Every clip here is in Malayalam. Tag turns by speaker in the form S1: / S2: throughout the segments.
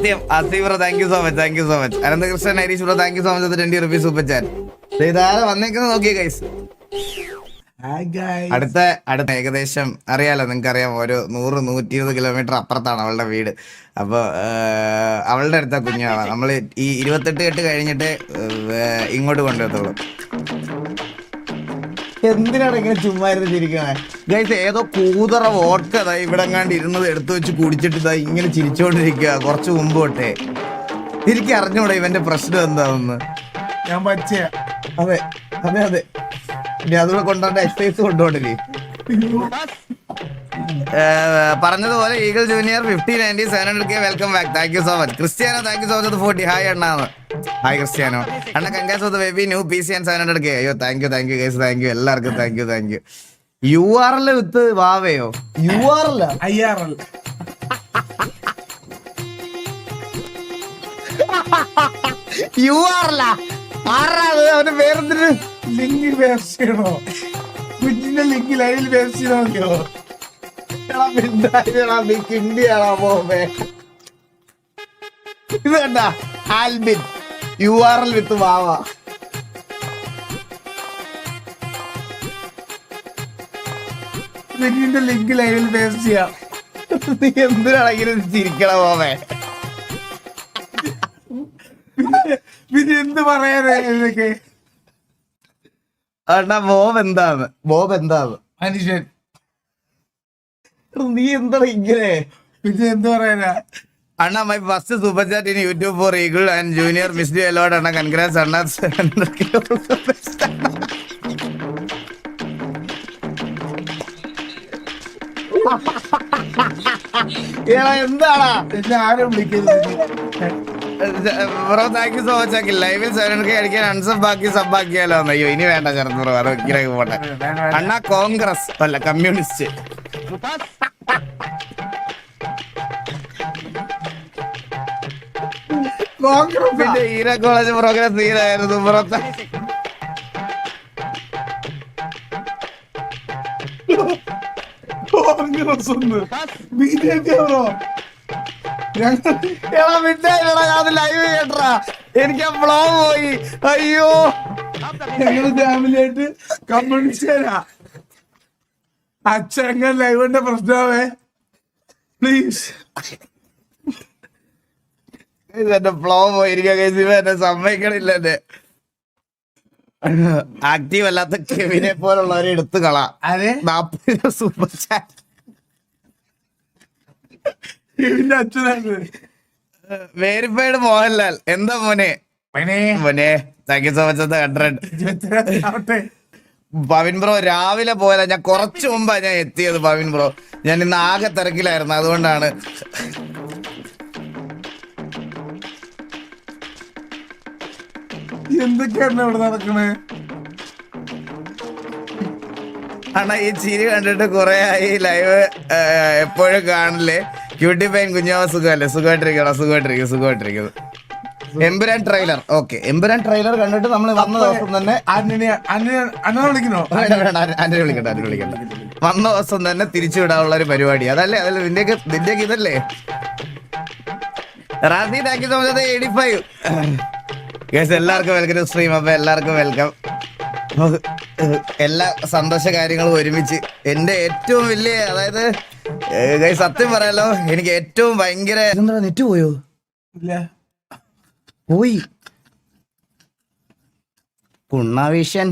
S1: സത്യം Asif bro thank you so much Ananthakrishnan Harish bro thank you so much 20 rupees super chat. ഇതാരെ വന്നേക്കുന്നത് നോക്കിയേ ഗൈസ്. അടുത്ത ഏകദേശം അറിയാലോ, നിങ്ങൾക്ക് അറിയാം, ഒരു 100-120 കിലോമീറ്റർ അപ്പുറത്താണ് അവളുടെ വീട്. അപ്പോൾ അവളുടെ അടുത്ത കുഞ്ഞാണ് നമ്മൾ ഈ 28 കഴിഞ്ഞിട്ട് ഇങ്ങോട്ട് കൊണ്ടുവരത്തുള്ളൂ. എന്തിനാണ് ഇങ്ങനെ ചുമ്മാ ഇരുന്ന് ചിരിക്കണേ ഗൈസ്? ഏതോ കൂതറ വോട്ട് ഇവിടെ എങ്ങാണ്ട് ഇരുന്നത് എടുത്തു വെച്ച് കുടിച്ചിട്ട് ഇതാ ഇങ്ങനെ ചിരിച്ചോണ്ടിരിക്കുക കുറച്ച് മുമ്പ് തൊട്ടേ. എനിക്ക് അറിഞ്ഞൂടെ ഇവന്റെ പ്രശ്നം എന്താണെന്ന്.
S2: ഞാൻ പച്ചയ.
S1: അതെ അതെ അതെ, ഇനി അതുകൂടെ കൊണ്ടുപോണ്ട എക്സസൈസ് കൊണ്ടുപോണ്ടില്ലേ. പറഞ്ഞതുപോലെ eagle junior 5090 700K welcome back. Thank you so much. Cristiano thank you so much 40. Hi അണ്ണാന്ന്. ഹായ് ക്രിസ്ത്യാനോ അണ്ണ. Congrats for the baby new PC and 700K. അയ്യോ thank you guys, thank you എല്ലാവർക്കും താങ്ക് യു. URL വിത്ത് വാവയോ? URL
S2: IRL
S1: URL ആരാത്? അവന്റെ പേരെന്തിന്?
S2: ലിങ്ക് വേസ്റ്റ് ചെയ്യണോ? കുഞ്ഞിന്റെ ലിങ്ക് ലൈവിൽ വേസ്റ്റ് ചെയ്താൽ മതിയോ?
S1: ഇത് കണ്ട ആൽബിൻ URL വിത്ത് വാവ.
S2: കുഞ്ഞിന്റെ ലിങ്ക് ലൈവിൽ വേസ്റ്റ് ചെയ്യാം.
S1: നീ എന്തിനാണ് ഇങ്ങനെ ചിരിക്കണ പോവേ?
S2: പിന്നെ എന്ത് പറയാനാ ഇതൊക്കെ?
S1: അണ്ണാ ബോബ് എന്താണ്
S2: മനുഷ്യൻ.
S1: നീ എന്താണ് ഇങ്ങനെ?
S2: പിന്നെ എന്ത് പറയാനാ?
S1: അണ്ണാ my first super chat in YouTube for eagle and junior miss you a lot. അണ്ണാ കൺഗ്രാറ്റ്സ് അണ്ണാ. എന്താടാ
S2: എന്നെ ആരും വിളിക്കരുത്.
S1: Bro thank you so much ആക്കി. ലൈവിൽ 700K അടിക്കാൻ സബ് ആക്കിയാലോ? അയ്യോ ഇനി വേണ്ട ചെറുത് ബ്രോ, അത് ഇങ്ങനെ പോട്ടെ. അണ്ണാ കോൺഗ്രസ് അല്ല കമ്മ്യൂണിസ്റ്റ്. പിന്നെ ഈര കോളേജ് പ്രോഗ്രാം തീരായിരുന്നു ബ്രോ.
S2: കോൺഗ്രസ് ഒന്ന് BJP ബ്രോ.
S1: ലൈവ് കേട്ടാ എനിക്ക് ആ ബ്ലോഗ് പോയി. അയ്യോ
S2: ഞങ്ങള് ഫാമിലിയായിട്ട് കമ്മ്യൂണിസ്റ്റുകാരാ. അച്ഛൻ ലൈവിന്റെ പ്രശ്നമാവേ പ്ലീസ്.
S1: ഇതെന്റെ ബ്ലോഗ് പോയിരിക്കും. എന്നെ സമ്മതിക്കണില്ല. എന്നെ ആക്റ്റീവ് അല്ലാത്ത കെവിനെ പോലുള്ളവരെ എടുത്തു കളാ. 40 സൂപ്പർ ചാറ്റ്.
S2: അച്ഛനാണ്
S1: വെരിഫൈഡ് മോഹൻലാൽ. എന്താ മോനെ thank you so much 100. Pavin bro രാവിലെ പോയതാ, ഞാൻ കുറച്ചു മുമ്പാ ഞാൻ എത്തിയത്. പവിൻ ബ്രോ ഞാൻ ഇന്ന് ആകെ തിരക്കിലായിരുന്നു, അതുകൊണ്ടാണ്.
S2: എന്തൊക്കെയാണ് ഇവിടെ നടക്കണേ?
S1: അണ്ണാ ഈ ചിരി കണ്ടിട്ട് കുറെ ആയി ലൈവ് എപ്പോഴും കാണില്ലേ. ക്യൂട്ടി പൈൻ കുഞ്ഞാവ സുഖമല്ലേ? സുഖമായിട്ടിരിക്കുന്നു. Empuraan trailer okay. Empuraan trailer കണ്ടിട്ട് നമ്മൾ വന്ന ദിവസം തന്നെ
S2: അന്നെ വിളിക്കണോ?
S1: ആന്റണി വിളിക്കണ്ട. വന്ന ദിവസം തന്നെ തിരിച്ചു വിടാനുള്ള ഒരു പരിപാടി. അതല്ലേ നിന്റെയൊക്കെ ഇതല്ലേ? Razi thank you so much 85. എല്ലാവർക്കും വെൽക്കം സ്ട്രീം. അപ്പൊ എല്ലാവർക്കും വെൽക്കം. എല്ലാ സന്തോഷ കാര്യങ്ങളും ഒരുമിച്ച്. എന്റെ ഏറ്റവും വലിയ, അതായത് സത്യം പറയാലോ, എനിക്ക് ഏറ്റവും ഭയങ്കര നെറ്റ് പോയോ?
S2: ഇല്ല
S1: പോയി കുണ്ണാവിഷൻ.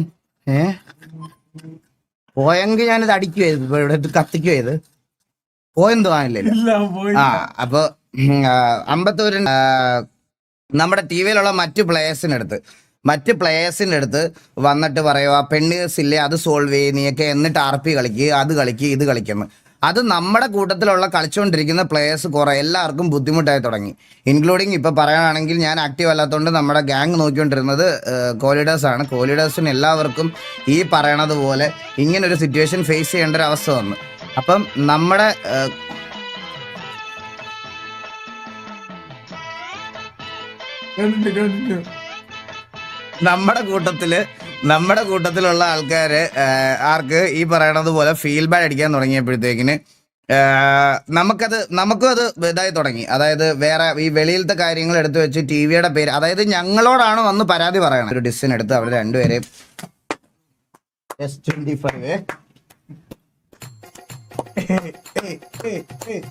S1: പോയെങ്കിൽ ഞാനിത് അടിക്കുവായിരുന്നു, ഇപ്പൊ ഇവിടെ കത്തിക്കുവായത്. പോയെന്തോ ആണല്ലേ? ആ അപ്പൊ അമ്പത്തൂര് നമ്മുടെ ടിവിയിലുള്ള മറ്റു പ്ലേയേഴ്സിൻ്റെ അടുത്ത് വന്നിട്ട് പറയുക പെണ്ണേഴ്സ് ഇല്ലേ അത് സോൾവ് ചെയ്യും നീയൊക്കെ, എന്നിട്ട് RP കളിക്കുക, അത് കളിക്കുക, ഇത് കളിക്കുന്നു. അത് നമ്മുടെ കൂട്ടത്തിലുള്ള കളിച്ചുകൊണ്ടിരിക്കുന്ന പ്ലേയേഴ്സ് കുറെ എല്ലാവർക്കും ബുദ്ധിമുട്ടായി തുടങ്ങി, ഇൻക്ലൂഡിങ് ഇപ്പോൾ പറയാനാണെങ്കിൽ ഞാൻ ആക്റ്റീവ് അല്ലാത്തതുകൊണ്ട് നമ്മുടെ ഗ്യാങ് നോക്കിക്കൊണ്ടിരുന്നത് കോലീഡേഴ്സാണ്. കോലീഡേഴ്സിന് എല്ലാവർക്കും ഈ പറയണത് പോലെ ഇങ്ങനൊരു സിറ്റുവേഷൻ ഫേസ് ചെയ്യേണ്ട ഒരു അവസ്ഥ വന്നു. അപ്പം നമ്മുടെ കൂട്ടത്തിലുള്ള ആൾക്കാര് ആർക്ക് ഈ പറയണത് പോലെ ഫീൽ ബാഡ് അടിക്കാൻ തുടങ്ങിയപ്പോഴത്തേക്കിന് നമുക്കും അത് ഇതായി തുടങ്ങി. അതായത് വേറെ ഈ വെളിയിലത്തെ കാര്യങ്ങൾ എടുത്തു വെച്ച് ടിവിയുടെ പേര്, അതായത് ഞങ്ങളോടാണ് വന്ന് പരാതി പറയണം. ഒരു ഡിസിഷൻ എടുത്ത് അവർ രണ്ടുപേരെയും S25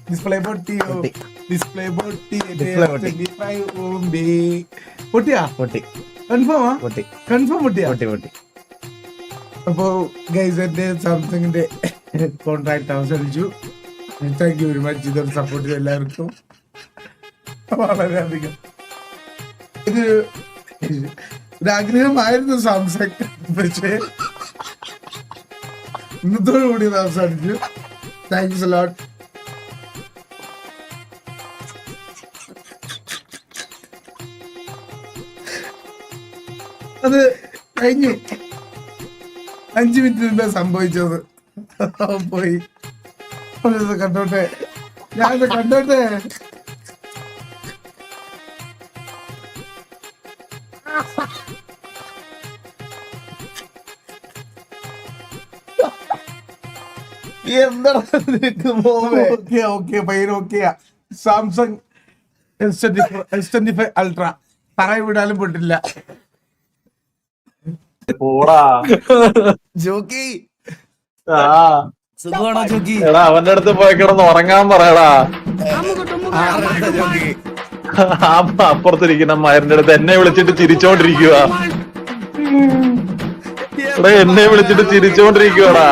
S2: ഡിസ്പ്ലേ പൊട്ടിയോ? ഡിസ്പ്ലേ പൊട്ടി. പൊട്ടിയാ?
S1: പൊട്ടി
S2: കൺഫേമാ?
S1: പൊട്ടി
S2: കൺഫേം പൊട്ടിയാ?
S1: പൊട്ടി പൊട്ടി.
S2: അപ്പോ ഗൈസ് എന്റെ സാംസങ്ങിന്റെ കോൺട്രാക്ട് അവസാനിച്ചു. Thank you very much. ഇതൊരു സപ്പോർട്ട് ചെയ്ത എല്ലാവർക്കും വളരെയധികം. ഒരാഗ്രഹമായിരുന്നു സാംസങ്, പക്ഷേ ഇന്നത്തോടു കൂടി ഇത് അവസാനിച്ചു. Thank you lot. അത് കഴിഞ്ഞു. 5 മിനിറ്റ് മുമ്പേ സംഭവിച്ചത്. പോയി കണ്ടോട്ടെ, ഞാനിത് കണ്ടോട്ടെ. സാംസങ് S25 അൾട്ര പറയ വിടാനും പൊട്ടില്ല.
S3: പോടാ.
S1: ജോക്കി
S3: ആ
S1: സുഖമാണോ ജോക്കി?
S3: എടാ അവന്റെ അടുത്ത് പോയി കിടന്ന് ഉറങ്ങാൻ പറയടാ.
S1: ജോക്കി
S3: ആ അപ്പുറത്തിരിക്കുന്ന മയറിന്റെ അടുത്ത് എന്നെ വിളിച്ചിട്ട് ചിരിച്ചോണ്ടിരിക്കുക. എടാ എന്നെ വിളിച്ചിട്ട് ചിരിച്ചോണ്ടിരിക്കുവാടാ.